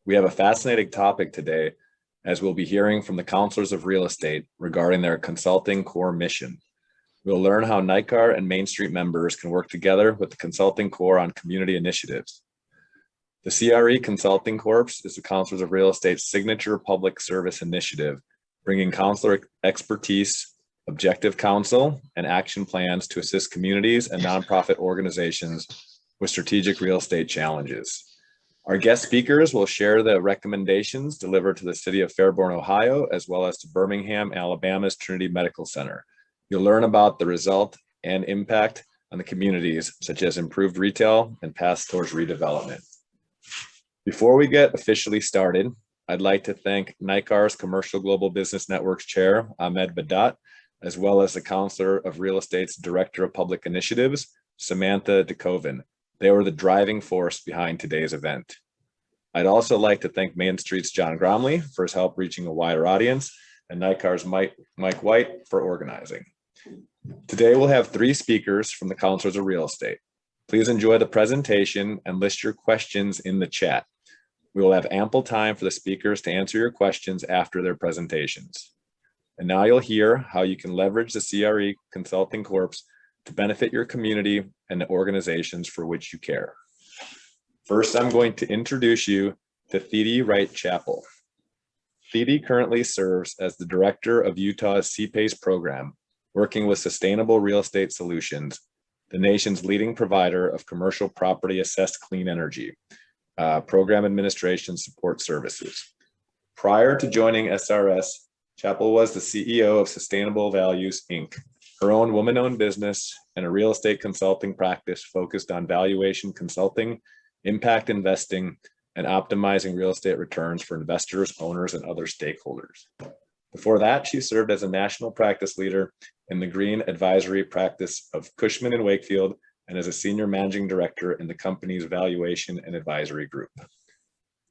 We have a fascinating topic today, as we'll be hearing from the counselors of real estate regarding their consulting core mission. We'll learn how NICAR and Main Street members can work together with the consulting core on community initiatives. The CRE Consulting Corps is the Counselors of Real Estate's signature public service initiative, bringing counselor expertise, objective counsel, and action plans to assist communities and nonprofit organizations with strategic real estate challenges. Our guest speakers will share the recommendations delivered to the city of Fairborn, Ohio, as well as to Birmingham, Alabama's Trinity Medical Center. You'll learn about the result and impact on the communities, such as improved retail and paths towards redevelopment. Before we get officially started, I'd like to thank NICAR's Commercial Global Business Network's Chair, Ahmed Badat, as well as the Counselor of Real Estate's Director of Public Initiatives, Samantha DeKoven. They were the driving force behind today's event. I'd also like to thank Main Street's John Gromley for his help reaching a wider audience, and NICAR's Mike White for organizing. Today we'll have 3 speakers from the Counselors of Real Estate. Please enjoy the presentation and list your questions in the chat. We will have ample time for the speakers to answer your questions after their presentations. And now you'll hear how you can leverage the CRE Consulting Corps to benefit your community and the organizations for which you care. First, I'm going to introduce you to Thede Wright Chappell. Thede currently serves as the director of Utah's CPACE program, working with Sustainable Real Estate Solutions, the nation's leading provider of commercial property assessed clean energy, program administration support services. Prior to joining SRS, Chappell was the CEO of Sustainable Values, Inc., her own woman-owned business and a real estate consulting practice focused on valuation consulting, impact investing, and optimizing real estate returns for investors, owners, and other stakeholders. Before that, she served as a national practice leader in the green advisory practice of Cushman & Wakefield and as a senior managing director in the company's valuation and advisory group.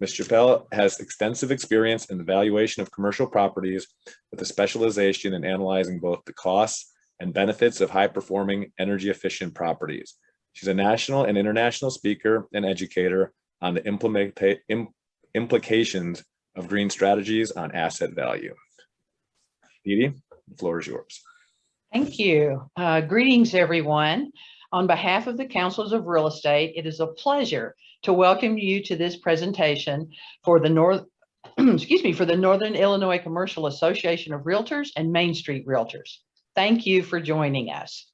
Ms. Chappell has extensive experience in the valuation of commercial properties with a specialization in analyzing both the costs and benefits of high-performing, energy-efficient properties. She's a national and international speaker and educator on the implications of green strategies on asset value. Thede, the floor is yours. Thank you. Greetings, everyone. On behalf of the Counselors of Real Estate, it is a pleasure to welcome you to this presentation for the Northern Illinois Commercial Association of Realtors and Main Street Realtors. Thank you for joining us.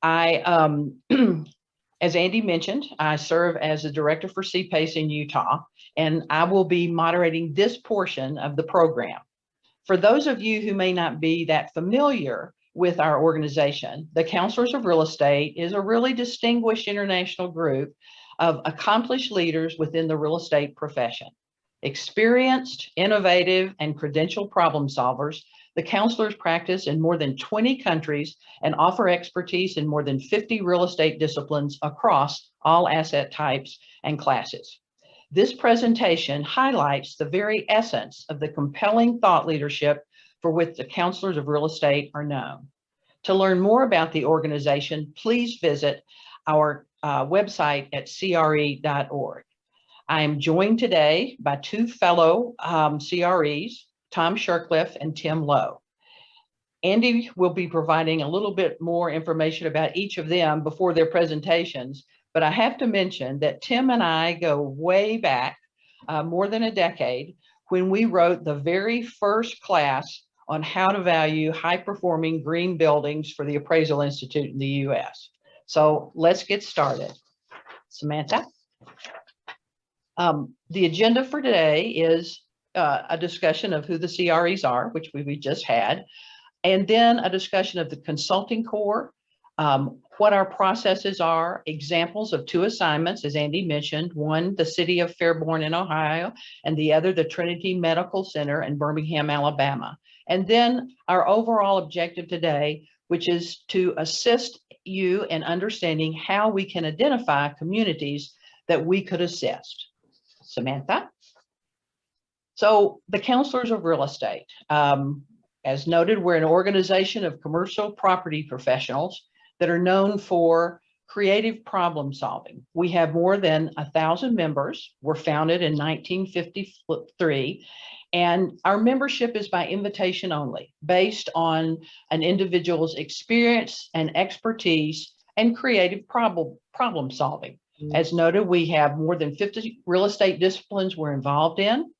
As Andy mentioned, I serve as the director for CPACE in Utah, and I will be moderating this portion of the program. For those of you who may not be that familiar with our organization, the Counselors of Real Estate is a really distinguished international group of accomplished leaders within the real estate profession. Experienced, innovative, and credentialed problem solvers, the counselors practice in more than 20 countries and offer expertise in more than 50 real estate disciplines across all asset types and classes. This presentation highlights the very essence of the compelling thought leadership for which the Counselors of Real Estate are known. To learn more about the organization, please visit our website at cre.org. I am joined today by 2 fellow CREs, Tom Shercliffe and Tim Lowe. Andy will be providing a little bit more information about each of them before their presentations, but I have to mention that Tim and I go way back more than a decade when we wrote the very first class on how to value high-performing green buildings for the Appraisal Institute in the U.S. So let's get started. Samantha? The agenda for today is a discussion of who the CREs are, which we just had, and then a discussion of the consulting core, what our processes are, examples of 2 assignments, as Andy mentioned, one, the city of Fairborn in Ohio, and the other, the Trinity Medical Center in Birmingham, Alabama. And then our overall objective today, which is to assist you in understanding how we can identify communities that we could assist. Samantha? So the Counselors of Real Estate, as noted, we're an organization of commercial property professionals that are known for creative problem solving. We have more than 1,000 members. We're founded in 1953, and our membership is by invitation only, based on an individual's experience and expertise and creative problem solving. As noted, we have more than 50 real estate disciplines we're involved in.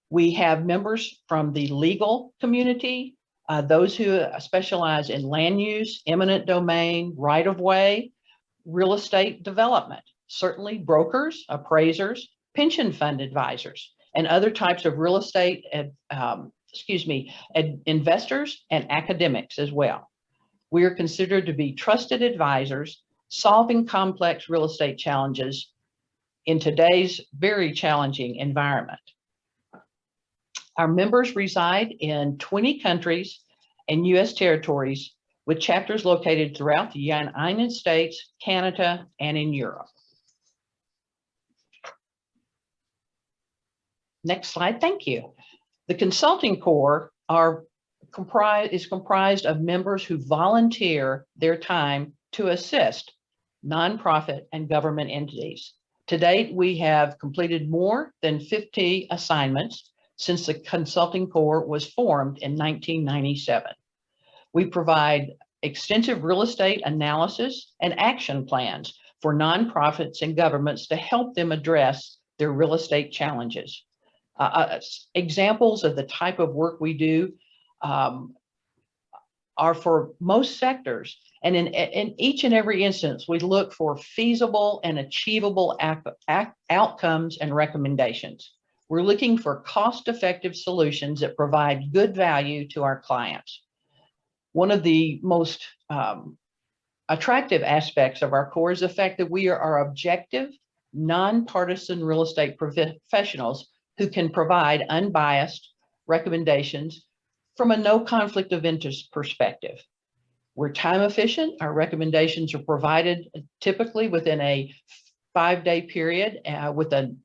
We have members from the legal community, those who specialize in land use, eminent domain, right-of-way, real estate development, certainly brokers, appraisers, pension fund advisors, and other types of real estate, investors and academics as well. We are considered to be trusted advisors solving complex real estate challenges in today's very challenging environment. Our members reside in 20 countries and U.S. territories, with chapters located throughout the United States, Canada, and in Europe. Next slide, thank you. The Consulting Corps is comprised of members who volunteer their time to assist nonprofit and government entities. To date, we have completed more than 50 assignments since the Consulting Corps was formed in 1997. We provide extensive real estate analysis and action plans for nonprofits and governments to help them address their real estate challenges. Examples of the type of work we do are for most sectors. And in each and every instance, we look for feasible and achievable outcomes and recommendations. We're looking for cost-effective solutions that provide good value to our clients. One of the most attractive aspects of our core is the fact that we are objective, nonpartisan real estate professionals who can provide unbiased recommendations from a no conflict of interest perspective. We're time efficient. Our recommendations are provided typically within a 5-day period with a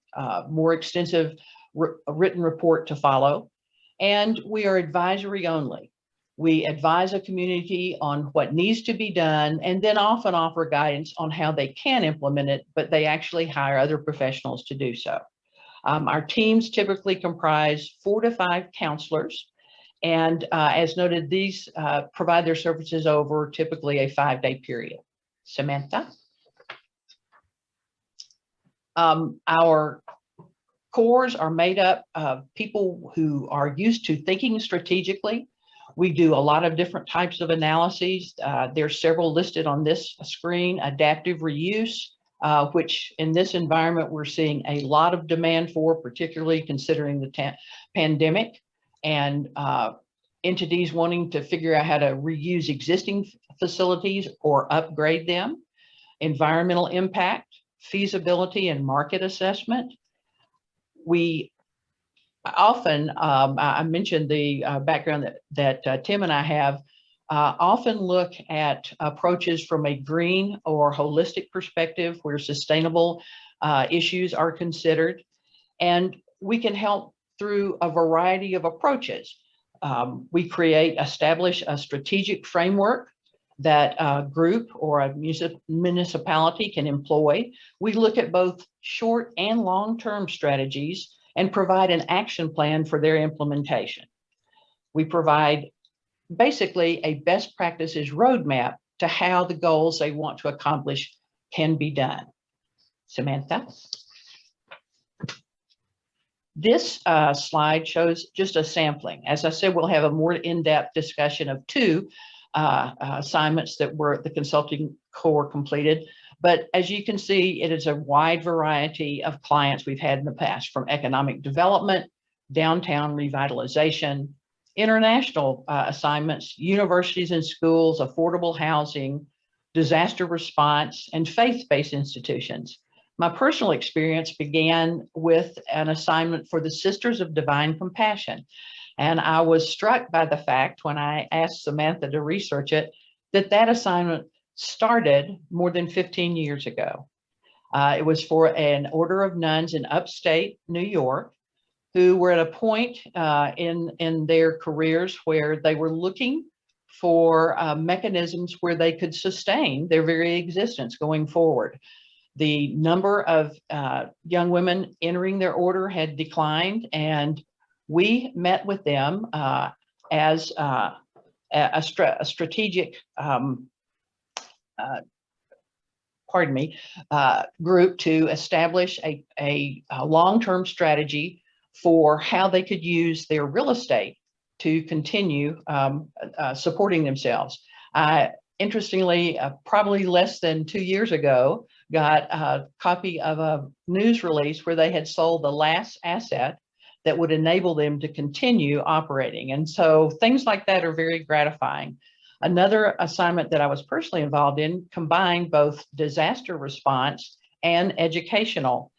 more extensive written report to follow. And we are advisory only. We advise a community on what needs to be done and then often offer guidance on how they can implement it, but they actually hire other professionals to do so. Our teams typically comprise 4 to 5 counselors. And as noted, these provide their services over typically a 5-day period. Samantha? Our cores are made up of people who are used to thinking strategically. We do a lot of different types of analyses. There's several listed on this screen. Adaptive reuse, which in this environment we're seeing a lot of demand for, particularly considering the pandemic, and entities wanting to figure out how to reuse existing facilities or upgrade them. Environmental impact, feasibility and market assessment. We often, I mentioned the background that Tim and I have, often look at approaches from a green or holistic perspective where sustainable issues are considered. And we can help through a variety of approaches. We establish a strategic framework that a group or a municipality can employ. We look at both short and long-term strategies and provide an action plan for their implementation. We provide basically a best practices roadmap to how the goals they want to accomplish can be done. Samantha? This slide shows just a sampling. As I said, we'll have a more in-depth discussion of 2 assignments that were the Consulting Corps completed. But as you can see, it is a wide variety of clients we've had in the past, from economic development, downtown revitalization, international assignments, universities and schools, affordable housing, disaster response, and faith-based institutions. My personal experience began with an assignment for the Sisters of Divine Compassion. And I was struck by the fact when I asked Samantha to research it, that assignment started more than 15 years ago. It was for an order of nuns in upstate New York who were at a point in their careers where they were looking for mechanisms where they could sustain their very existence going forward. The number of young women entering their order had declined, and we met with them as a strategic group to establish a long-term strategy for how they could use their real estate to continue supporting themselves. Interestingly, probably less than 2 years ago, got a copy of a news release where they had sold the last asset that would enable them to continue operating. And so things like that are very gratifying. Another assignment that I was personally involved in combined both disaster response and educational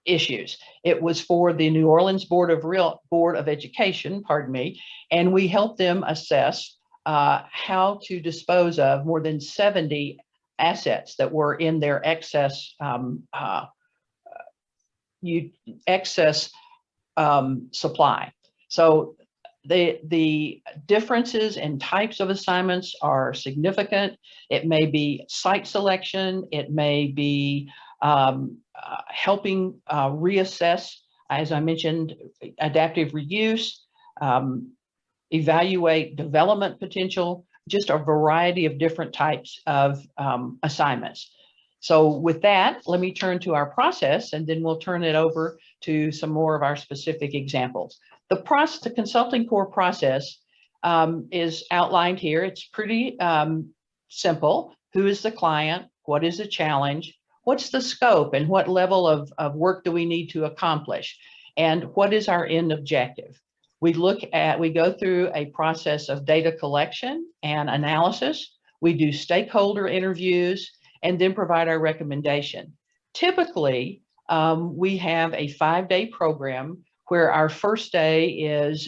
issues. It was for the New Orleans Board of Education, pardon me, and we helped them assess how to dispose of more than 70 assets that were in their excess supply. So the differences in types of assignments are significant. It may be site selection. It may be helping reassess, as I mentioned, adaptive reuse, evaluate development potential, just a variety of different types of assignments. So with that, let me turn to our process, and then we'll turn it over to some more of our specific examples. The consulting core process is outlined here. It's pretty simple. Who is the client? What is the challenge? What's the scope, and what level of work do we need to accomplish? And what is our end objective? We go through a process of data collection and analysis. We do stakeholder interviews and then provide our recommendation. Typically, we have a 5-day program where our first day is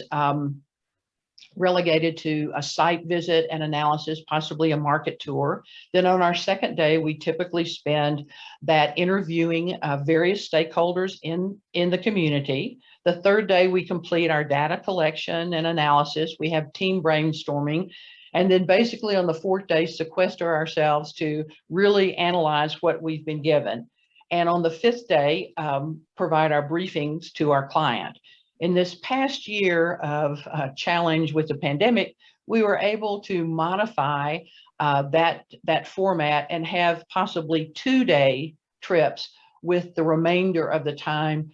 relegated to a site visit and analysis, possibly a market tour. Then on our second day, we typically spend that interviewing various stakeholders in the community. The third day, we complete our data collection and analysis. We have team brainstorming. And then basically on the fourth day, sequester ourselves to really analyze what we've been given. And on the fifth day, provide our briefings to our client. In this past year of challenge with the pandemic, we were able to modify that format and have possibly 2-day trips with the remainder of the time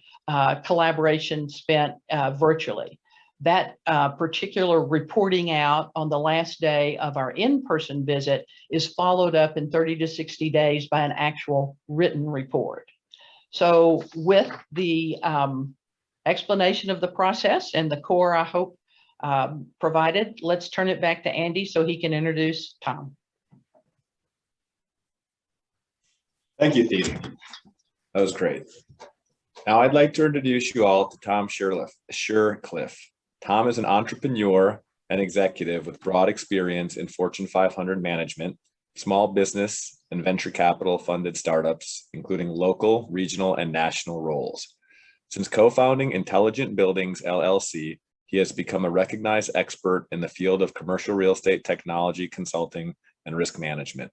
collaboration spent virtually. That particular reporting out on the last day of our in-person visit is followed up in 30 to 60 days by an actual written report. So with the explanation of the process and the core, I hope, provided, let's turn it back to Andy so he can introduce Tom. Thank you, Thea. That was great. Now I'd like to introduce you all to Tom Shercliffe. Tom is an entrepreneur and executive with broad experience in Fortune 500 management, small business, and venture capital funded startups, including local, regional, and national roles. Since co-founding Intelligent Buildings, LLC, he has become a recognized expert in the field of commercial real estate technology consulting and risk management.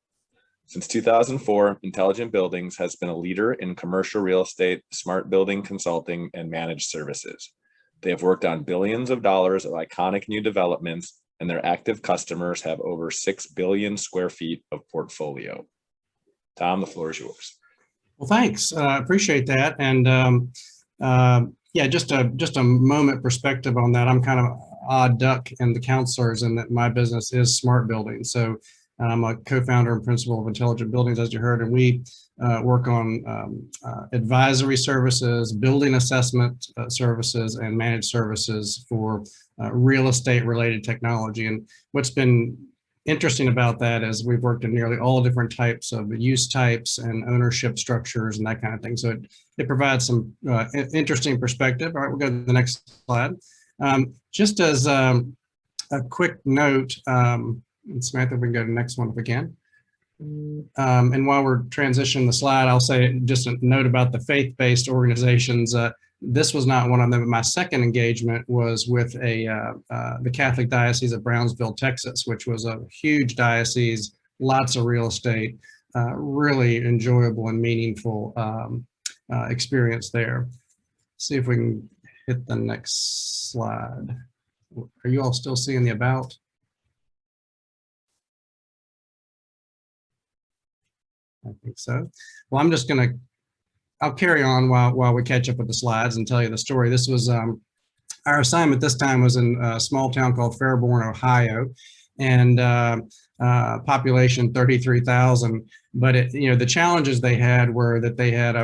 Since 2004, Intelligent Buildings has been a leader in commercial real estate, smart building consulting, and managed services. They have worked on billions of dollars of iconic new developments, and their active customers have over 6 billion square feet of portfolio. Tom, the floor is yours. Well, thanks. Appreciate that. And yeah, just a moment perspective on that. I'm kind of an odd duck in the counselors in that my business is smart building. So I'm a co-founder and principal of Intelligent Buildings, as you heard, and we work on advisory services, building assessment services, and managed services for real estate related technology. And what's been interesting about that is we've worked in nearly all different types of use types and ownership structures and that kind of thing. So it provides some interesting perspective. All right, we'll go to the next slide. Just as a quick note, and Samantha, we can go to the next one if we can. And while we're transitioning the slide, I'll say just a note about the faith-based organizations. This was not one of them. My second engagement was with the Catholic Diocese of Brownsville, Texas, which was a huge diocese, lots of real estate, really enjoyable and meaningful experience there. See if we can hit the next slide. Are you all still seeing the about? I think so. Well, I'm just going to, I'll carry on while we catch up with the slides and tell you the story. This was our assignment this time was in a small town called Fairborn, Ohio, and population 33,000. But the challenges they had were that they had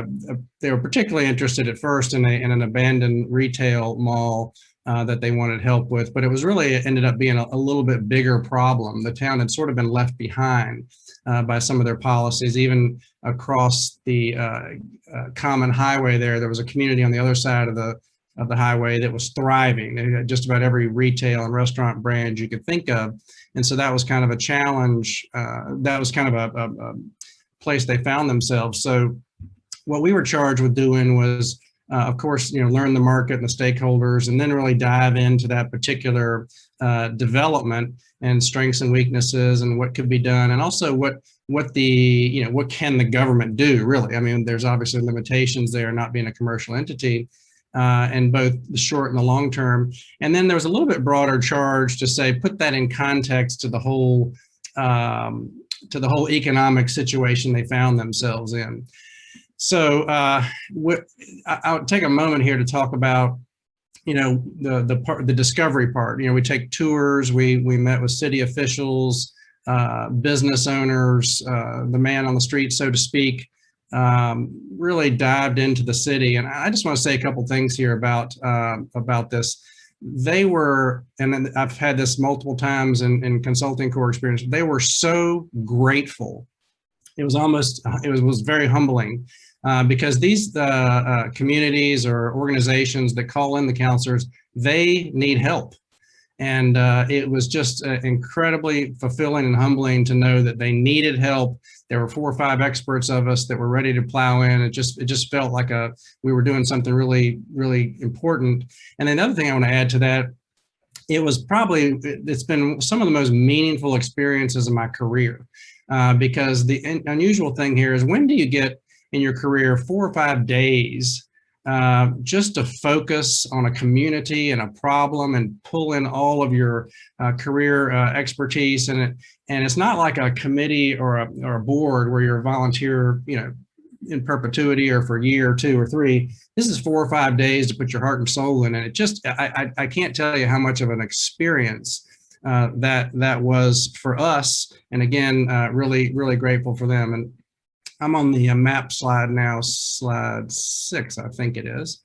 they were particularly interested at first in an abandoned retail mall that they wanted help with, but it was really ended up being a little bit bigger problem. The town had sort of been left behind by some of their policies. Even across the common highway there was a community on the other side of the highway that was thriving. They had just about every retail and restaurant brand you could think of. And so that was kind of a challenge. That was kind of a place they found themselves. So what we were charged with doing was, of course, learn the market and the stakeholders, and then really dive into that particular development and strengths and weaknesses and what could be done. And also what can the government do, really? I mean, there's obviously limitations there, not being a commercial entity. And both the short and the long term. And then there was a little bit broader charge to say, put that in context to the whole economic situation they found themselves in. So I'll take a moment here to talk about, the discovery part. We take tours, we met with city officials, business owners, the man on the street, so to speak. Really dived into the city, and I just want to say a couple things here about this. They were, and I've had this multiple times in consulting core experience, they were so grateful. It was very humbling because these communities or organizations that call in the counselors, they need help. And it was just incredibly fulfilling and humbling to know that they needed help. There were 4 or 5 experts of us that were ready to plow in. It just felt like we were doing something really, really important. And another thing I want to add to that, it's been some of the most meaningful experiences of my career because the unusual thing here is, when do you get in your career 4 or 5 days just to focus on a community and a problem and pull in all of your career expertise? And it's not like a committee or a board where you're a volunteer, in perpetuity or for a year or 2 or 3. This is 4 or 5 days to put your heart and soul in. And it just, I can't tell you how much of an experience that was for us. And again, really, really grateful for them. And I'm on the map slide now, slide 6, I think it is.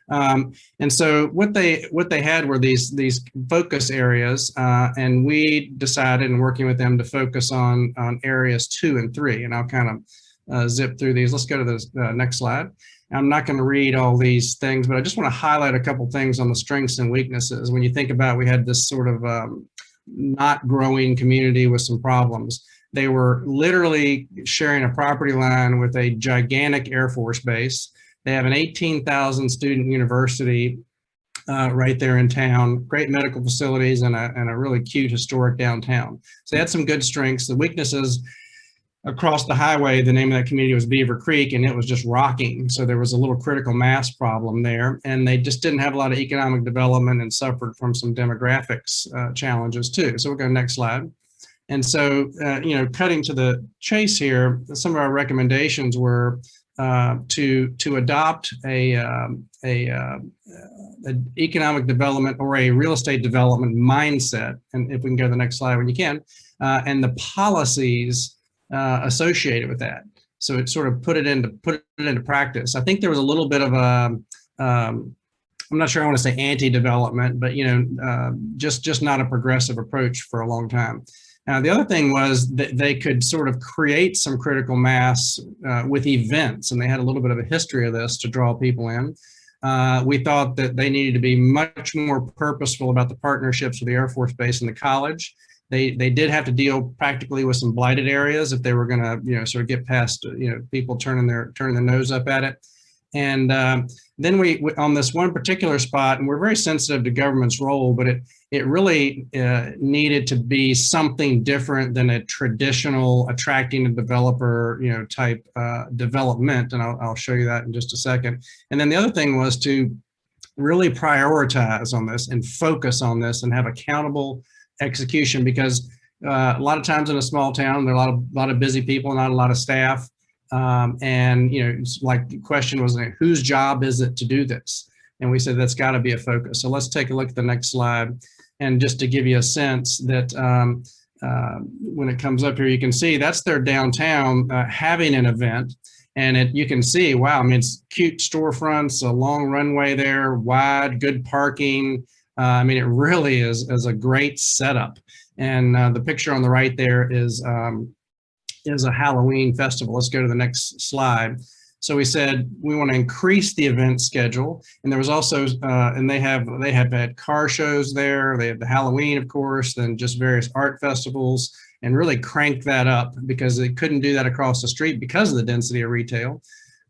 And so what they had were these focus areas, and we decided, in working with them, to focus on areas 2 and 3. And I'll kind of zip through these. Let's go to the next slide. I'm not going to read all these things, but I just want to highlight a couple things on the strengths and weaknesses. When you think about, we had this sort of not growing community with some problems. They were literally sharing a property line with a gigantic Air Force base. They have an 18,000 student university right there in town, great medical facilities, and a really cute historic downtown. So they had some good strengths. The weaknesses: across the highway, the name of that community was Beaver Creek, and it was just rocking. So there was a little critical mass problem there, and they just didn't have a lot of economic development and suffered from some demographics challenges too. So we'll go next slide. And so, cutting to the chase here, some of our recommendations were to adopt an economic development or a real estate development mindset. And if we can go to the next slide when you can, and the policies associated with that. So it sort of put it into practice. I think there was a little bit of I'm not sure I want to say anti-development, but just not a progressive approach for a long time. The other thing was that they could sort of create some critical mass with events, and they had a little bit of a history of this to draw people in. We thought that they needed to be much more purposeful about the partnerships with the Air Force Base and the college. They did have to deal practically with some blighted areas if they were going to sort of get past people turning their nose up at it. And then we on this one particular spot, and we're very sensitive to government's role, but it really needed to be something different than a traditional attracting a developer, type development. And I'll show you that in just a second. And then the other thing was to really prioritize on this and focus on this and have accountable execution, because a lot of times in a small town, there are a lot of busy people, not a lot of staff. And it's like the question was, like, whose job is it to do this? And we said that's got to be a focus. So let's take a look at the next slide. And just to give you a sense that when it comes up here, you can see that's their downtown having an event. And you can see, wow, I mean, it's cute storefronts, a long runway there, wide, good parking. I mean, it really is a great setup. And the picture on the right there is a Halloween festival. Let's go to the next slide. So we said we want to increase the event schedule, and there was also and they have had car shows there. They have the Halloween, of course, then just various art festivals, and really crank that up because they couldn't do that across the street because of the density of retail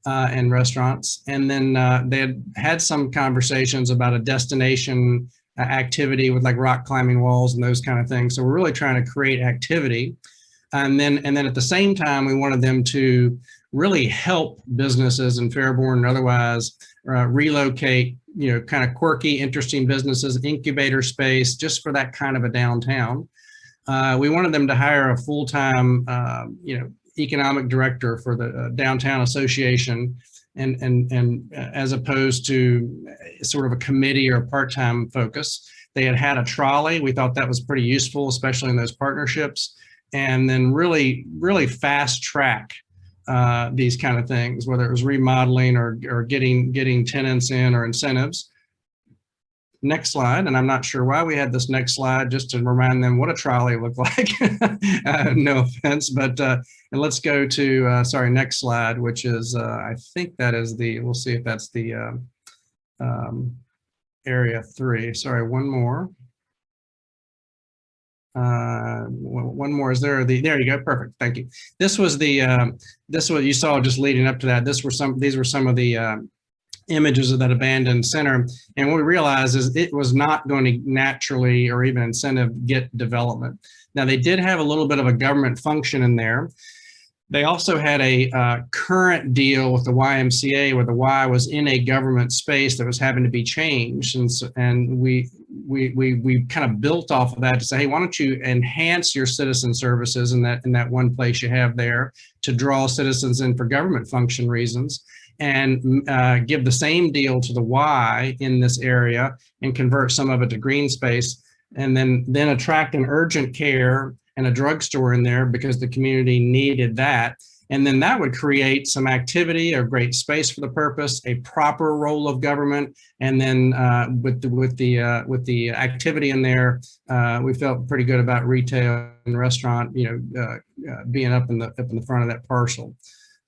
and restaurants. And then they had some conversations about a destination activity with like rock climbing walls and those kind of things. So we're really trying to create activity. And then at the same time, we wanted them to really help businesses in Fairborn and otherwise relocate, kind of quirky, interesting businesses, incubator space, just for that kind of a downtown. We wanted them to hire a full-time, economic director for the downtown association, and as opposed to sort of a committee or a part-time focus. They had a trolley. We thought that was pretty useful, especially in those partnerships. And then really, really fast track these kind of things, whether it was remodeling or getting tenants in or incentives. Next slide, and I'm not sure why we had this next slide, just to remind them what a trolley looked like. No offense, but and let's go to, sorry, next slide, which is, I think that is we'll see if that's the area 3. Sorry, one more. One more. Is there there you go. Perfect. Thank you. This was this what you saw just leading up to that. These were some of the images of that abandoned center. And what we realized is it was not going to naturally or even incentive get development. Now, they did have a little bit of a government function in there. They also had a current deal with the YMCA where the Y was in a government space that was having to be changed. And we kind of built off of that to say, hey, why don't you enhance your citizen services in that one place you have there to draw citizens in for government function reasons, and give the same deal to the Y in this area and convert some of it to green space, and then attract an urgent care and a drugstore in there because the community needed that. And then that would create some activity, a great space for the purpose, a proper role of government. And then with the activity in there, we felt pretty good about retail and restaurant, being up in the front of that parcel.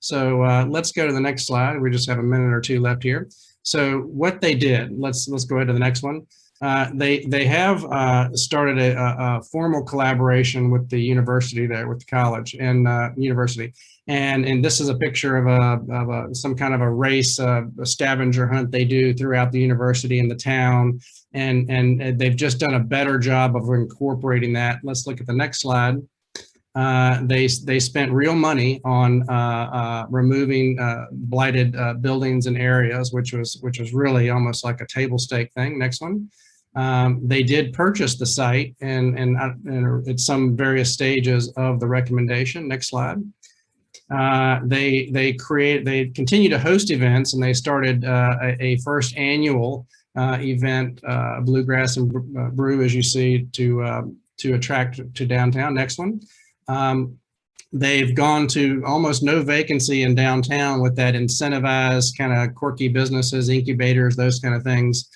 So let's go to the next slide. We just have a minute or two left here. So what they did, let's go ahead to the next one. They have started a formal collaboration with the university there, with the college and university. And this is a picture of some kind of a race, a scavenger hunt they do throughout the university and the town. And they've just done a better job of incorporating that. Let's look at the next slide. They spent real money on removing blighted buildings and areas, which was really almost like a table stake thing. Next one. They did purchase the site and at some various stages of the recommendation. Next slide. They continue to host events, and they started a first annual event, Bluegrass and Brew, as you see, to attract to downtown. Next one. They've gone to almost no vacancy in downtown with that incentivized kind of quirky businesses, incubators, those kind of things.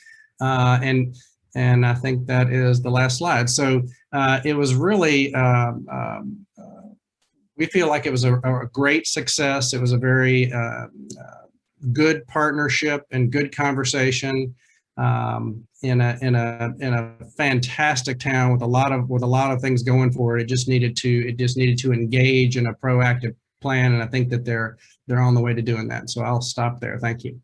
And I think that is the last slide. So it was really, we feel like it was a great success. It was a very good partnership and good conversation in a fantastic town with a lot of things going for it. It just needed to engage in a proactive plan, and I think that they're on the way to doing that. So I'll stop there. Thank you.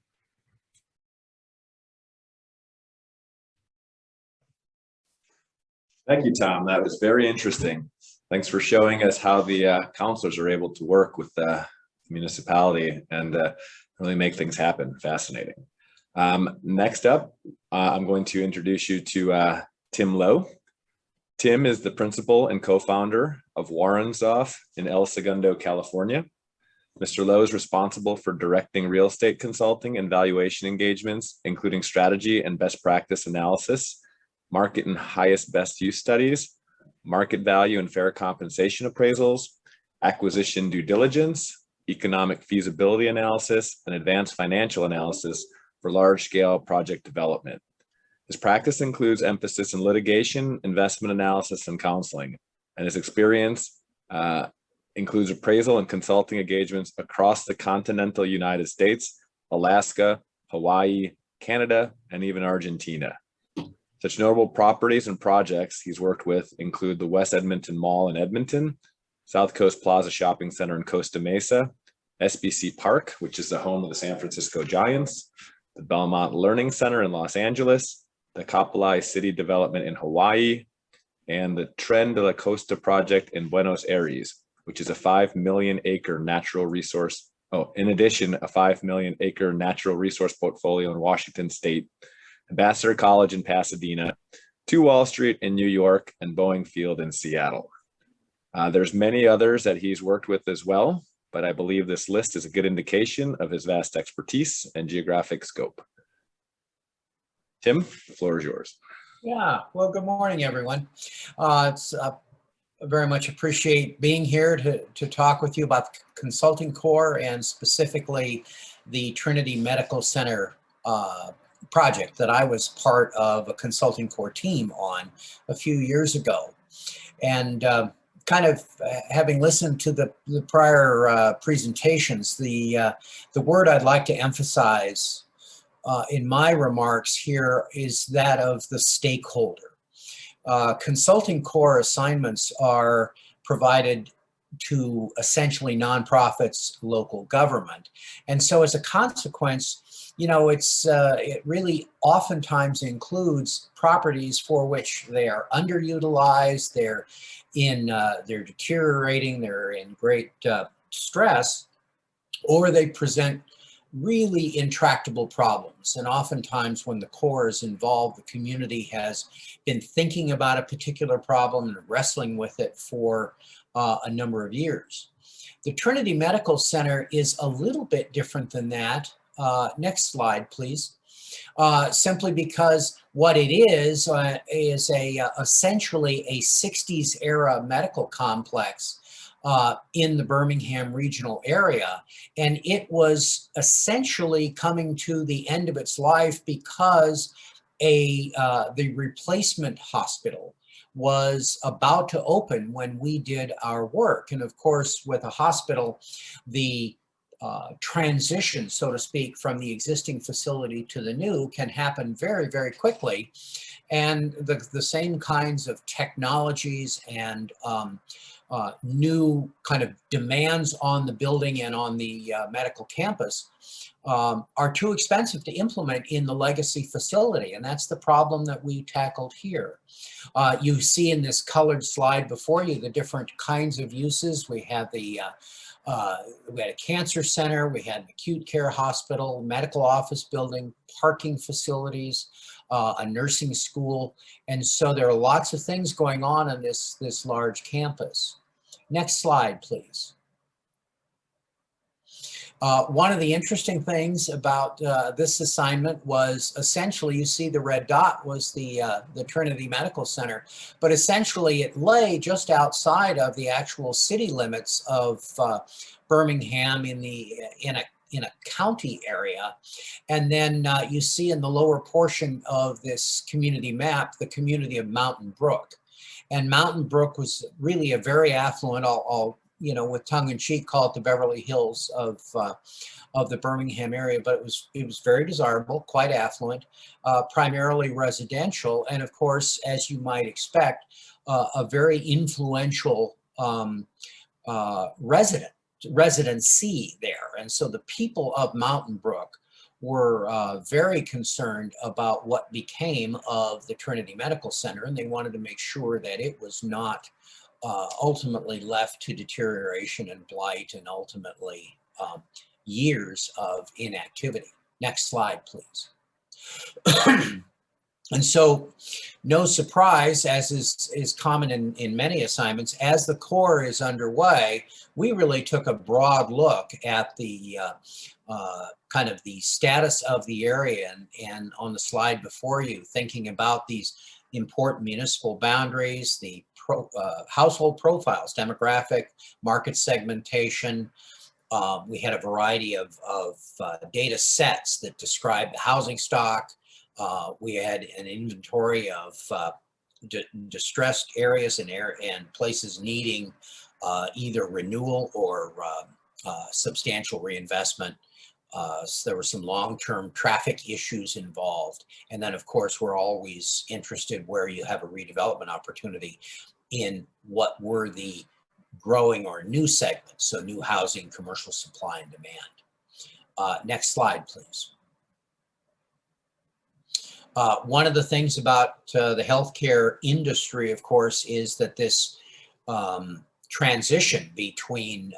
Thank you, Tom. That was very interesting. Thanks for showing us how the counselors are able to work with the municipality and really make things happen. Fascinating. Next up, I'm going to introduce you to Tim Lowe. Tim is the principal and co-founder of Warrenzoff in El Segundo, California. Mr. Lowe is responsible for directing real estate consulting and valuation engagements, including strategy and best practice analysis, market and highest best use studies, market value and fair compensation appraisals, acquisition due diligence, economic feasibility analysis, and advanced financial analysis for large-scale project development. His practice includes emphasis in litigation, investment analysis, and counseling, and his experience includes appraisal and consulting engagements across the continental United States, Alaska, Hawaii, Canada, and even Argentina. Such notable properties and projects he's worked with include the West Edmonton Mall in Edmonton, South Coast Plaza Shopping Center in Costa Mesa, SBC Park, which is the home of the San Francisco Giants, the Belmont Learning Center in Los Angeles, the Kapolei City Development in Hawaii, and the Tren de la Costa project in Buenos Aires, which is a 5 million acre natural resource. Oh, in addition, a 5 million acre natural resource portfolio in Washington State, Ambassador College in Pasadena, 2 Wall Street in New York, and Boeing Field in Seattle. There's many others that he's worked with as well, but I believe this list is a good indication of his vast expertise and geographic scope. Tim, the floor is yours. Yeah, well, good morning, everyone. It's very much appreciate being here to talk with you about the Consulting Corps and specifically the Trinity Medical Center project that I was part of a Consulting Corps team on a few years ago. And kind of having listened to the prior presentations, the word I'd like to emphasize in my remarks here is that of the stakeholder. Consulting Corps assignments are provided to essentially nonprofits, local government. And so as a consequence, you know, it really oftentimes includes properties for which they are underutilized, they're deteriorating, they're in great stress, or they present really intractable problems. And oftentimes when the Corps is involved, the community has been thinking about a particular problem and wrestling with it for a number of years. The Trinity Medical Center is a little bit different than that. Next slide, please. Simply because what it is essentially a 60s era medical complex in the Birmingham regional area. And it was essentially coming to the end of its life because the replacement hospital was about to open when we did our work. And of course, with a hospital, the transition, so to speak, from the existing facility to the new can happen very, very quickly. And the same kinds of technologies and new kind of demands on the building and on the medical campus are too expensive to implement in the legacy facility. And that's the problem that we tackled here. You see in this colored slide before you the different kinds of uses. We had we had a cancer center, we had an acute care hospital, medical office building, parking facilities, a nursing school. And so there are lots of things going on in this large campus. Next slide, please. One of the interesting things about this assignment was essentially, you see the red dot was the Trinity Medical Center, but essentially it lay just outside of the actual city limits of Birmingham in a county area. And then you see in the lower portion of this community map, the community of Mountain Brook. And Mountain Brook was really a very affluent, I'll you know, with tongue in cheek, call it the Beverly Hills of the Birmingham area, but it was very desirable, quite affluent, primarily residential, and of course, as you might expect, a very influential residency there. And so the people of Mountain Brook were very concerned about what became of the Trinity Medical Center, and they wanted to make sure that it was not ultimately left to deterioration and blight and ultimately years of inactivity. Next slide, please. And so, no surprise, as is common in many assignments, as the core is underway, we really took a broad look at the kind of the status of the area, and on the slide before you, thinking about these important municipal boundaries, the household profiles, demographic, market segmentation. We had a variety of data sets that describe the housing stock. We had an inventory of distressed areas and places needing either renewal or substantial reinvestment. So there were some long-term traffic issues involved. And then, of course, we're always interested where you have a redevelopment opportunity in what were the growing or new segments, so new housing, commercial supply and demand. Next slide, please. One of the things about the healthcare industry, of course, is that this transition between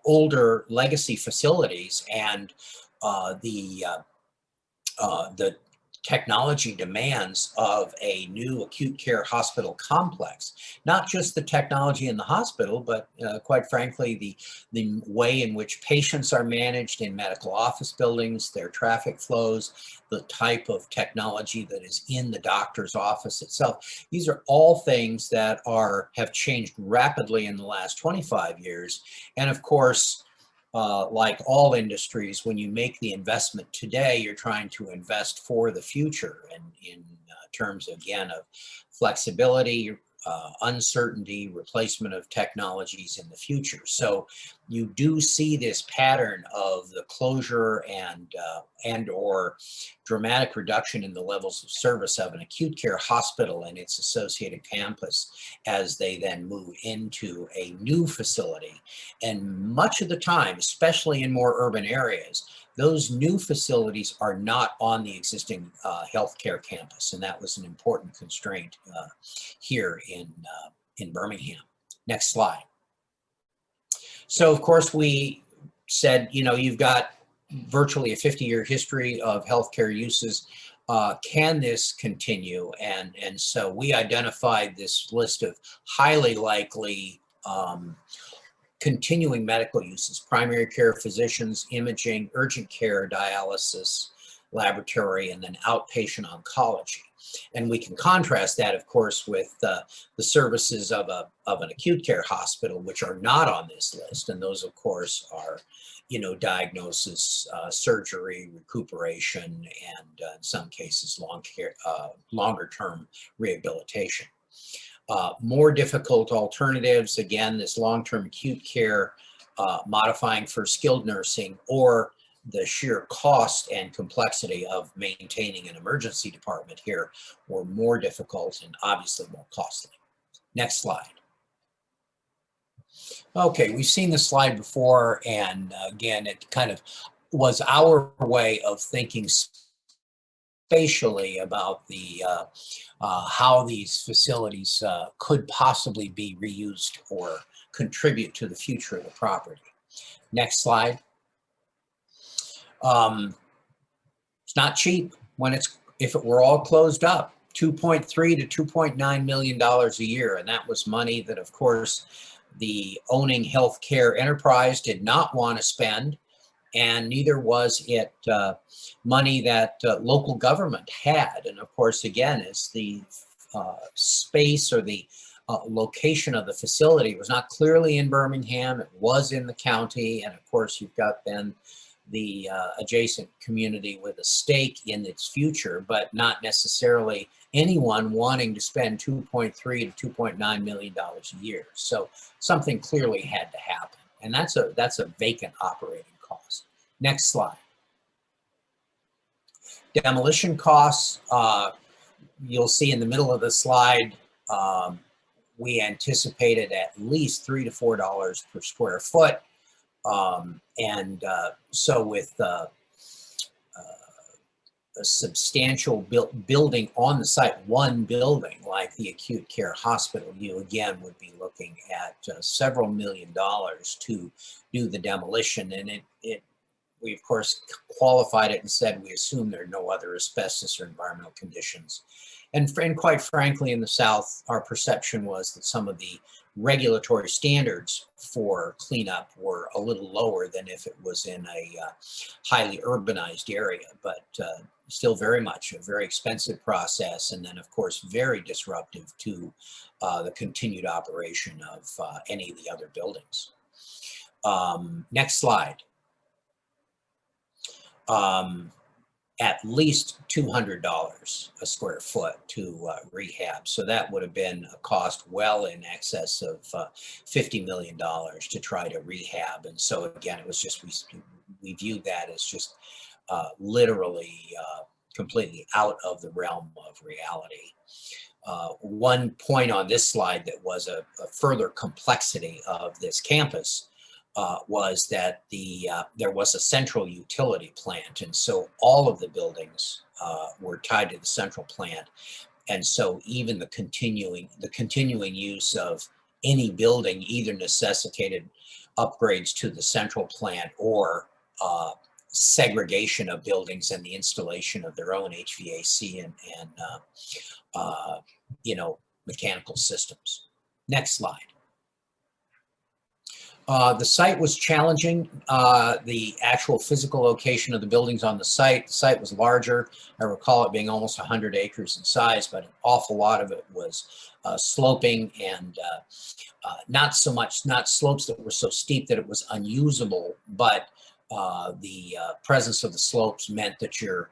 older legacy facilities and the technology demands of a new acute care hospital complex. Not just the technology in the hospital, but quite frankly, the way in which patients are managed in medical office buildings, their traffic flows, the type of technology that is in the doctor's office itself. These are all things that have changed rapidly in the last 25 years. And of course, like all industries, when you make the investment today, you're trying to invest for the future, and in terms, again, of flexibility, uncertainty, replacement of technologies in the future. So you do see this pattern of the closure and or dramatic reduction in the levels of service of an acute care hospital and its associated campus as they then move into a new facility. And much of the time, especially in more urban areas, those new facilities are not on the existing healthcare campus, and that was an important constraint here in Birmingham. Next slide. So, of course, we said, you know, you've got virtually a 50-year history of healthcare uses. Can this continue? And so we identified this list of highly likely continuing medical uses: primary care physicians, imaging, urgent care, dialysis, laboratory, and then outpatient oncology. And we can contrast that, of course, with the services of an acute care hospital, which are not on this list. And those, of course, are, you know, diagnosis, surgery, recuperation, and in some cases, longer-term rehabilitation. More difficult alternatives, again, this long-term acute care, modifying for skilled nursing, or the sheer cost and complexity of maintaining an emergency department here were more difficult and obviously more costly. Next slide. Okay, we've seen this slide before, and again, it kind of was our way of thinking spatially about the how these facilities could possibly be reused or contribute to the future of the property. Next slide. It's not cheap if it were all closed up. $2.3 to $2.9 million a year, and that was money that, of course, the owning healthcare enterprise did not want to spend, and neither was it money that local government had. And of course, again, as the space or the location of the facility was not clearly in Birmingham, it was in the county, and of course, you've got then the adjacent community with a stake in its future, but not necessarily anyone wanting to spend $2.3 to $2.9 million a year. So something clearly had to happen, and that's a vacant operating cost. Next slide. Demolition costs, you'll see in the middle of the slide, we anticipated at least $3 to $4 per square foot. So with a substantial building on the site, one building like the acute care hospital, you again would be looking at several $1,000,000 to do the demolition. And we of course qualified it and said we assume there are no other asbestos or environmental conditions. And quite frankly, in the South, our perception was that some of the regulatory standards for cleanup were a little lower than if it was in a highly urbanized area, but still very much a very expensive process. And then of course, very disruptive to the continued operation of any of the other buildings. Next slide. At least $200 a square foot to rehab. So that would have been a cost well in excess of $50 million to try to rehab. And so again, it was just, we viewed that as just literally completely out of the realm of reality. One point on this slide that was a further complexity of this campus was that there was a central utility plant, and so all of the buildings were tied to the central plant, and so even the continuing use of any building either necessitated upgrades to the central plant or segregation of buildings and the installation of their own HVAC and you know, mechanical systems. Next slide. The site was challenging. The actual physical location of the buildings on the site was larger. I recall it being almost 100 acres in size, but an awful lot of it was sloping and not slopes that were so steep that it was unusable, but the presence of the slopes meant that your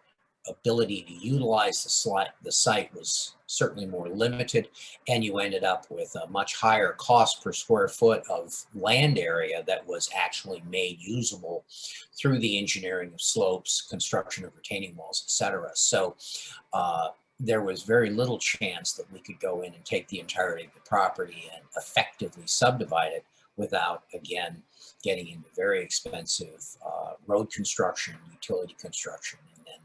ability to utilize the site was certainly more limited, and you ended up with a much higher cost per square foot of land area that was actually made usable through the engineering of slopes, construction of retaining walls, etc. So there was very little chance that we could go in and take the entirety of the property and effectively subdivide it without, again, getting into very expensive road construction, utility construction, and then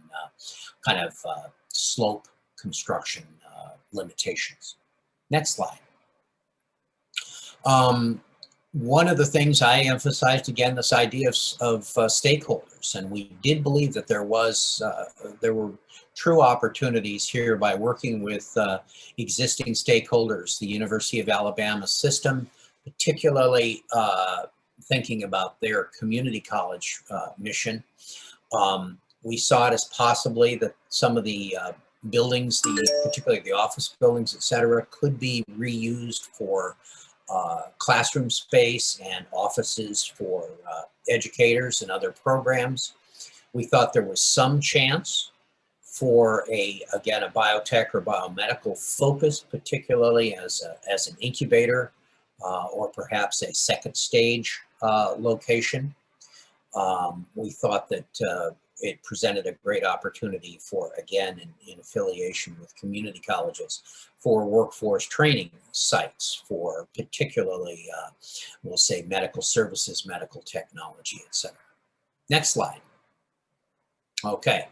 kind of slope construction limitations. Next slide. One of the things I emphasized, again, this idea of stakeholders, and we did believe that there were true opportunities here by working with existing stakeholders, the University of Alabama system, particularly thinking about their community college mission. We saw it as possibly that some of the buildings, particularly the office buildings, et cetera, could be reused for classroom space and offices for educators and other programs. We thought there was some chance for again, a biotech or biomedical focus, particularly as an incubator or perhaps a second stage location. We thought that it presented a great opportunity for, again, in affiliation with community colleges, for workforce training sites, for particularly, we'll say, medical services, medical technology, et cetera. Next slide. Okay.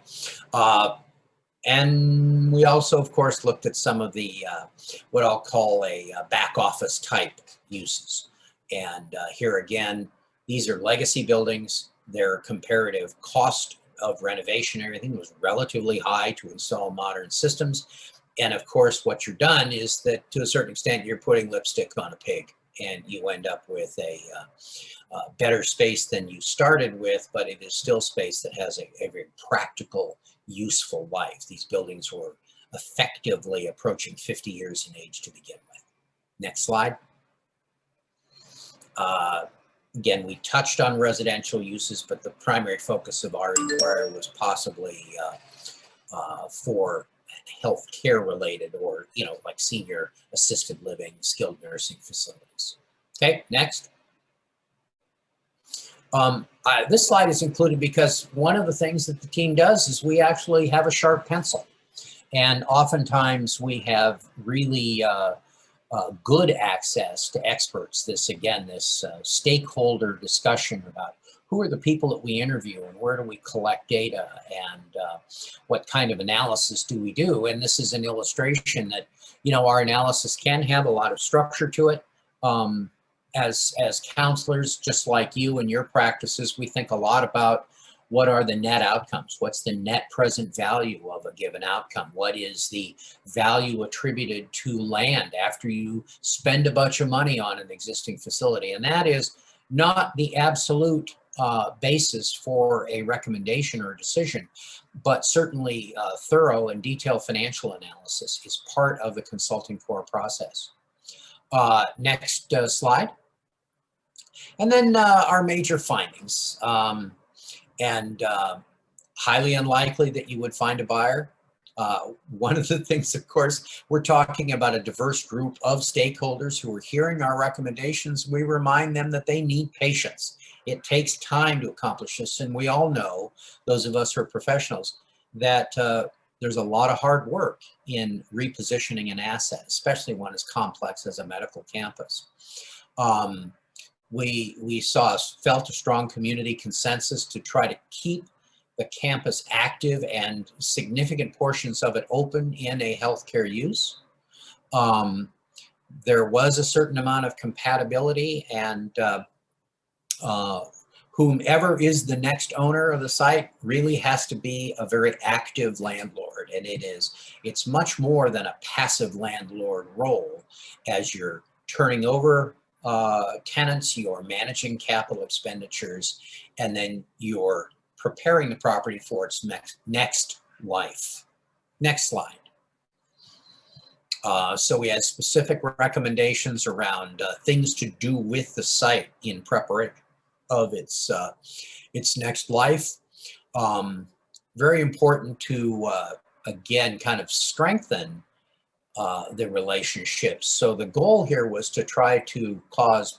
And we also, of course, looked at some of the, what I'll call a back office type uses. And here again, these are legacy buildings. Their comparative cost of renovation, everything was relatively high to install modern systems. And of course, what you're done is that to a certain extent, you're putting lipstick on a pig, and you end up with a better space than you started with, but it is still space that has a very practical, useful life. These buildings were effectively approaching 50 years in age to begin with. Next slide. Again, we touched on residential uses, but the primary focus of our inquiry was possibly for healthcare related, or, you know, like senior assisted living, skilled nursing facilities. Okay, next. This slide is included because one of the things that the team does is we actually have a sharp pencil. And oftentimes we have really good access to experts. This, again, this stakeholder discussion about who are the people that we interview and where do we collect data and what kind of analysis do we do? And this is an illustration that, you know, our analysis can have a lot of structure to it. As counselors, just like you and your practices, we think a lot about what are the net outcomes? What's the net present value of a given outcome? What is the value attributed to land after you spend a bunch of money on an existing facility? And that is not the absolute basis for a recommendation or a decision, but certainly thorough and detailed financial analysis is part of the consulting core process. Next slide. And then our major findings. Highly unlikely that you would find a buyer. One of the things, of course, we're talking about a diverse group of stakeholders who are hearing our recommendations. We remind them that they need patience. It takes time to accomplish this. And we all know, those of us who are professionals, that there's a lot of hard work in repositioning an asset, especially one as complex as a medical campus. We felt a strong community consensus to try to keep the campus active and significant portions of it open in a healthcare use. There was a certain amount of compatibility, and whomever is the next owner of the site really has to be a very active landlord. And it's much more than a passive landlord role. As you're turning over tenants, you're managing capital expenditures, and then you're preparing the property for its next life. Next slide. So we had specific recommendations around things to do with the site in preparation of its next life. Very important to, again, kind of strengthen the relationships. So the goal here was to try to cause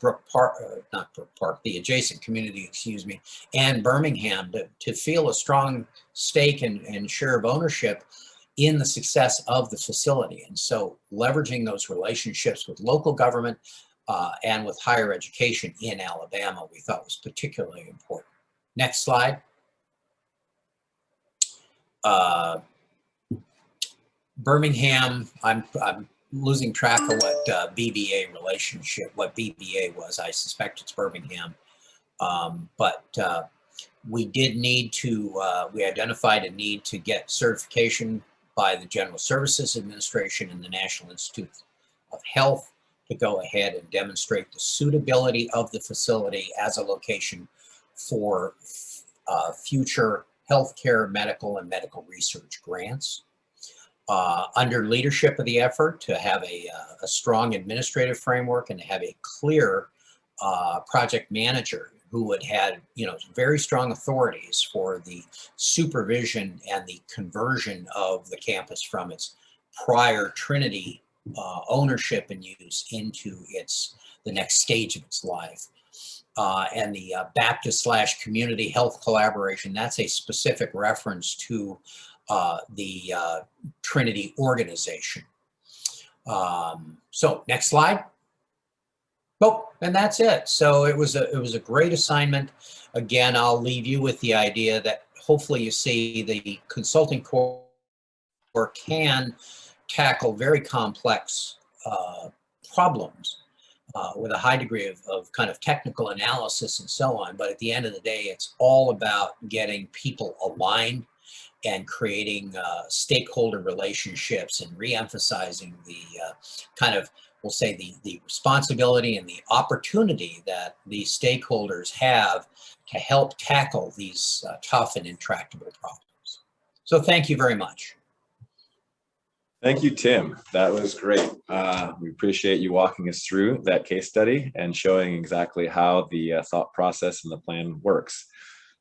the adjacent community, excuse me, and Birmingham to feel a strong stake and share of ownership in the success of the facility. And so leveraging those relationships with local government and with higher education in Alabama, we thought was particularly important. Next slide. Birmingham, I'm losing track of what BBA relationship, what BBA was. I suspect it's Birmingham. But we did need to, we identified a need to get certification by the General Services Administration and the National Institute of Health to go ahead and demonstrate the suitability of the facility as a location for future healthcare, medical, and medical research grants. Under leadership of the effort, to have a strong administrative framework and to have a clear project manager who would have, you know, very strong authorities for the supervision and the conversion of the campus from its prior Trinity ownership and use into the next stage of its life. And the Baptist/community health collaboration, that's a specific reference to the Trinity organization. So next slide. Oh, and that's it. So it was a great assignment. Again, I'll leave you with the idea that hopefully you see the consulting core can tackle very complex problems with a high degree of kind of technical analysis and so on. But at the end of the day, it's all about getting people aligned and creating stakeholder relationships and re-emphasizing the kind of, we'll say, the responsibility and the opportunity that these stakeholders have to help tackle these tough and intractable problems. So thank you very much. Thank you, Tim. That was great. We appreciate you walking us through that case study and showing exactly how the thought process and the plan works.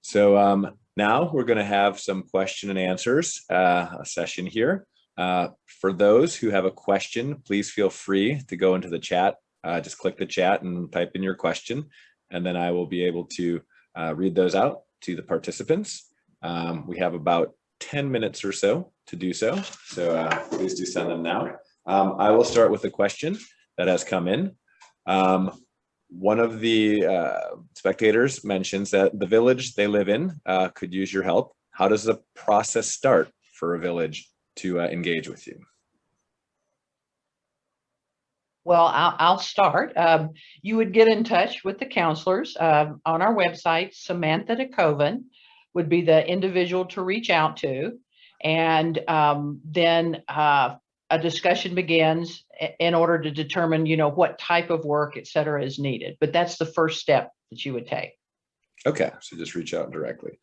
So now we're going to have some question and answers, a session here. For those who have a question, please feel free to go into the chat. Just click the chat and type in your question, and then I will be able to read those out to the participants. We have about 10 minutes or so to do so. So please do send them now. I will start with a question that has come in. one of the spectators mentions that the village they live in could use your help. How does the process start for a village to engage with you? Well, I'll start. You would get in touch with the counselors on our website. Samantha DeCoven would be the individual to reach out to. And then a discussion begins in order to determine, what type of work, et cetera, is needed. But that's the first step that you would take. Okay, so just reach out directly.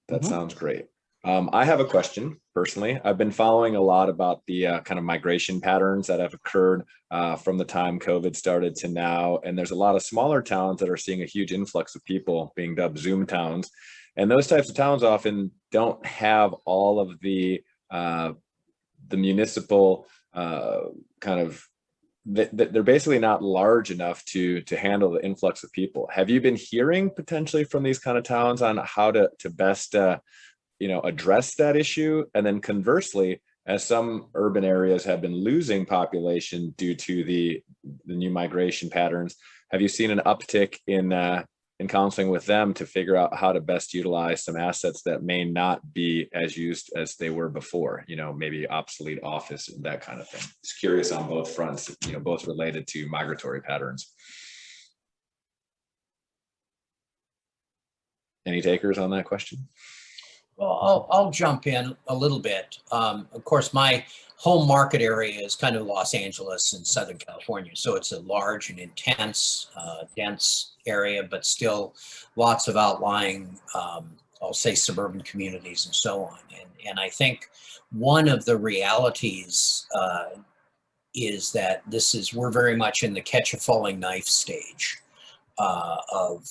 That Mhm. sounds great. I have a question personally. I've been following a lot about the kind of migration patterns that have occurred from the time COVID started to now. And there's a lot of smaller towns that are seeing a huge influx of people being dubbed Zoom towns. And those types of towns often don't have all of the municipal kind of, they're basically not large enough to handle the influx of people. Have you been hearing potentially from these kind of towns on how to best address that issue? And then conversely, as some urban areas have been losing population due to the new migration patterns, have you seen an uptick in counseling with them to figure out how to best utilize some assets that may not be as used as they were before, maybe obsolete office and that kind of thing? Just curious on both fronts, both related to migratory patterns. Any takers on that question? Well, I'll jump in a little bit. Of course, my home market area is kind of Los Angeles and Southern California. So it's a large and intense, dense area, but still lots of outlying, I'll say suburban communities and so on. And I think one of the realities is that we're very much in the catch a falling knife stage of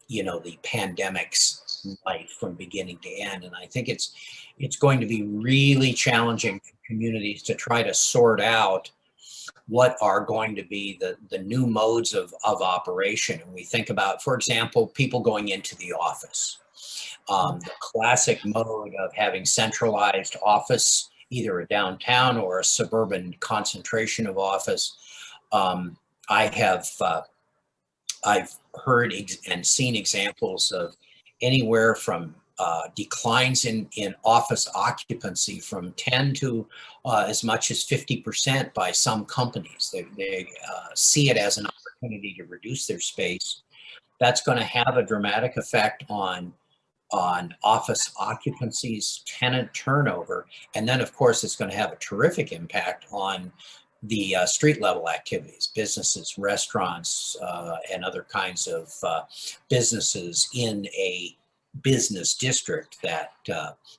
the pandemic's life from beginning to end. And I think it's going to be really challenging for communities to try to sort out what are going to be the new modes of operation. And we think about, for example, people going into the office. The classic mode of having centralized office, either a downtown or a suburban concentration of office. I've heard and seen examples of anywhere from declines in office occupancy from 10 to as much as 50% by some companies. They see it as an opportunity to reduce their space. That's going to have a dramatic effect on office occupancies, tenant turnover, and then of course it's going to have a terrific impact on the street level activities, businesses, restaurants, and other kinds of businesses in a business district that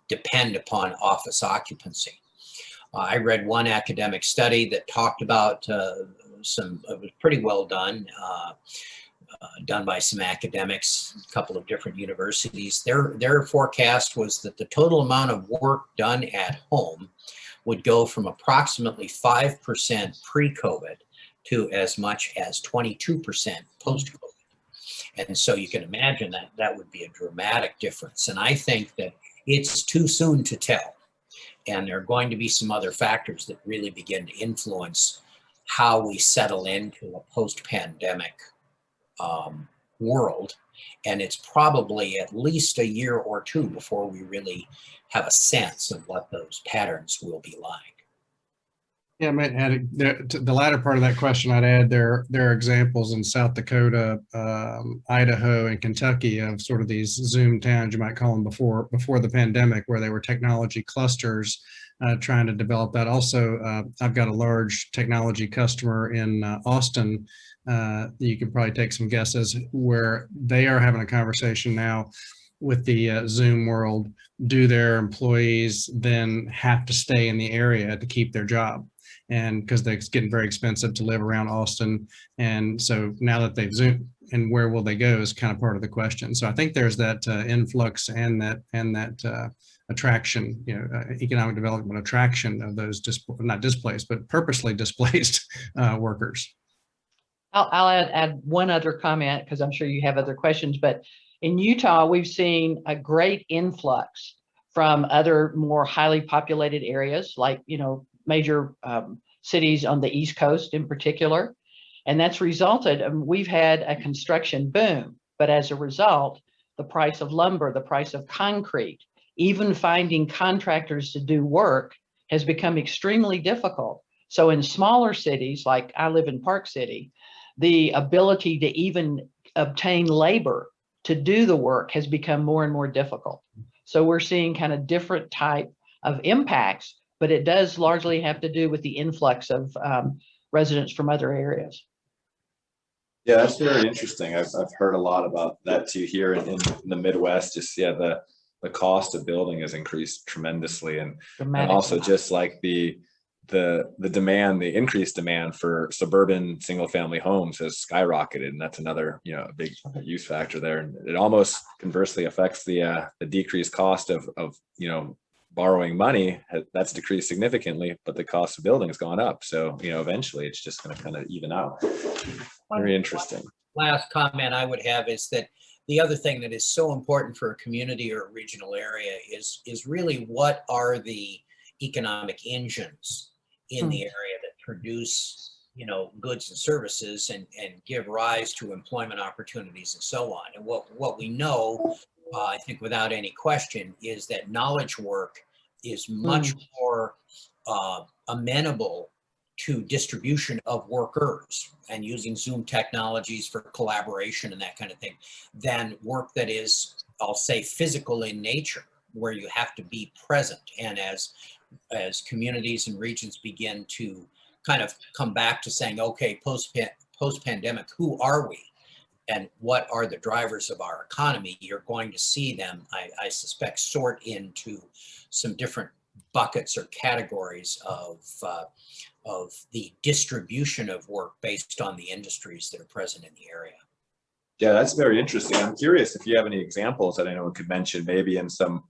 depend upon office occupancy. I read one academic study that talked about it was pretty well done, done by some academics, a couple of different universities. Their forecast was that the total amount of work done at home would go from approximately 5% pre-COVID to as much as 22% post-COVID. And so you can imagine that would be a dramatic difference. And I think that it's too soon to tell. And there are going to be some other factors that really begin to influence how we settle into a post-pandemic world. And it's probably at least a year or two before we really have a sense of what those patterns will be like. Yeah, I might add to the latter part of that question. I'd add there are examples in South Dakota, Idaho, and Kentucky of sort of these Zoom towns, you might call them, before the pandemic, where they were technology clusters trying to develop that. Also, I've got a large technology customer in Austin. You could probably take some guesses, where they are having a conversation now with the Zoom world. Do their employees then have to stay in the area to keep their job? And because it's getting very expensive to live around Austin. And so now that they've Zoomed, and where will they go is kind of part of the question. So I think there's that influx and that attraction, economic development attraction of those not displaced, but purposely displaced workers. I'll add one other comment, because I'm sure you have other questions, but in Utah, we've seen a great influx from other more highly populated areas, like, major cities on the East Coast in particular. And that's resulted, we've had a construction boom, but as a result, the price of lumber, the price of concrete, even finding contractors to do work has become extremely difficult. So in smaller cities, like I live in Park City, the ability to even obtain labor to do the work has become more and more difficult. So we're seeing kind of different type of impacts, but it does largely have to do with the influx of residents from other areas. Yeah, that's very interesting. I've heard a lot about that too here in the Midwest. Just yeah, the cost of building has increased tremendously, and also just like the demand, the increased demand for suburban single family homes has skyrocketed, and that's another big use factor there. And it almost conversely affects the decreased cost of borrowing money. That's decreased significantly, but the cost of building has gone up. So eventually it's just going to kind of even out. Very interesting. Last comment I would have is that the other thing that is so important for a community or a regional area is really what are the economic engines in the area that produce goods and services and give rise to employment opportunities and so on. And what we know, I think without any question, is that knowledge work is much more amenable to distribution of workers and using Zoom technologies for collaboration and that kind of thing than work that is, I'll say, physical in nature, where you have to be present. And as communities and regions begin to kind of come back to saying, okay, post-pandemic, who are we? And what are the drivers of our economy? You're going to see them, I suspect, sort into some different buckets or categories of the distribution of work based on the industries that are present in the area. Yeah, that's very interesting. I'm curious if you have any examples that anyone could mention, maybe in some,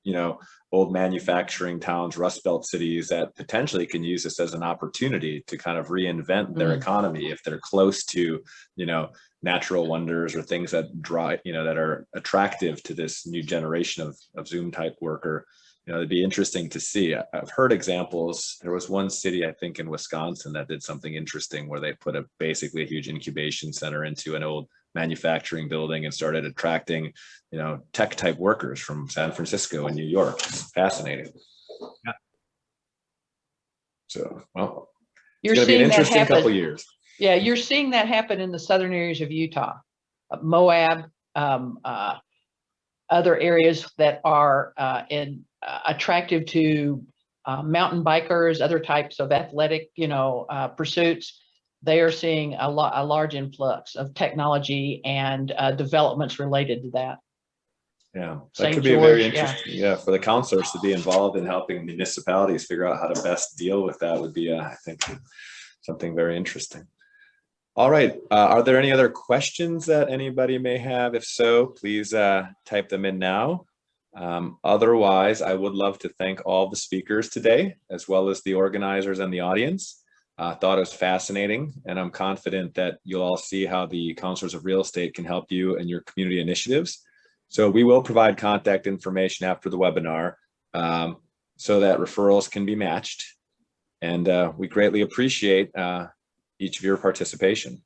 old manufacturing towns, Rust Belt cities that potentially can use this as an opportunity to kind of reinvent their economy if they're close to, natural wonders or things that drive, that are attractive to this new generation of Zoom type worker. It'd be interesting to see. I've heard examples. There was one city, I think in Wisconsin, that did something interesting where they put basically a huge incubation center into an old manufacturing building and started attracting, tech type workers from San Francisco and New York. It's fascinating. Yeah. So, well, You're it's going to be an seeing that interesting happen. couple of years. Yeah, you're seeing that happen in the southern areas of Utah, Moab, other areas that are attractive to mountain bikers, other types of athletic, pursuits. They are seeing a large influx of technology and developments related to that. Yeah, that St. could be George, very interesting. Yeah, for the counselors to be involved in helping municipalities figure out how to best deal with that would be, I think, something very interesting. All right. Are there any other questions that anybody may have? If so, please type them in now. Otherwise, I would love to thank all the speakers today, as well as the organizers and the audience. I thought it was fascinating, and I'm confident that you'll all see how the Counselors of Real Estate can help you and your community initiatives. So we will provide contact information after the webinar so that referrals can be matched. And we greatly appreciate each of your participation.